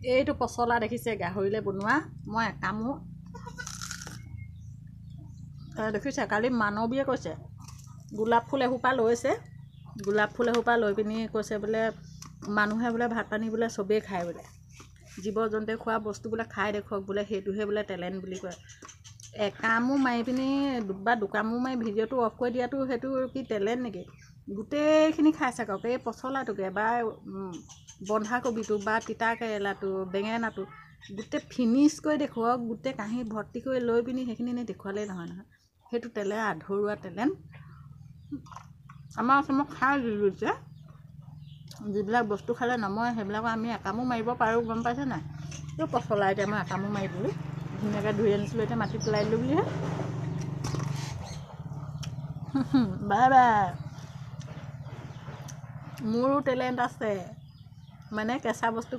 এইটো পচলা দেখিছে গাহৰিলে বনোৱা মই একামো দেখিছে কালি মানৱীয়ে কৈছে গোলাপ ফুল এসোপা লৈছে গোলাপ ফুল এসোপা লৈ পিনি কৈছে বোলে মানুহে বোলে ভাত পানী বোলে চবেই খায় বোলে জীৱ জন্তুৱে খোৱা বস্তু বোলে খাই দেখুৱাওক বোলে সেইটোহে বোলে টেলেণ্ট বুলি কয় একামো মাৰি পিনি বা দুকামো মাৰি ভিডিঅ'টো অফ কৰি দিয়াটো সেইটো কি টেলেণ্ট নেকি গোটেইখিনি খাই চাকক এই পচলাটোকে বা বন্ধাকবিটো বা তিতা কেৰেলাটো বেঙেনাটো গোটেই ফিনিছ কৰি দেখুৱাওক গোটেই কাঁহী ভৰ্তি কৰি লৈ পিনি সেইখিনি এনেই দেখুৱালেই নহয় সেইটো আধৰুৱা টেলেণ্ট আমাৰ অসমত খাই দিছে যিবিলাক বস্তু খালে নমৰে সেইবিলাকো আমি একামো মাৰিব পাৰোঁ গম পাইছে নাই এই পচলা এতিয়া মই একামো মাৰি দিলোঁ ধুনীয়াকৈ ধুই আনিছিলোঁ এতিয়া মাটি পেলাই দিলোঁ বুলিহে বাই বাই মোৰো টেলেণ্ট আছে মানে কেঁচা বস্তু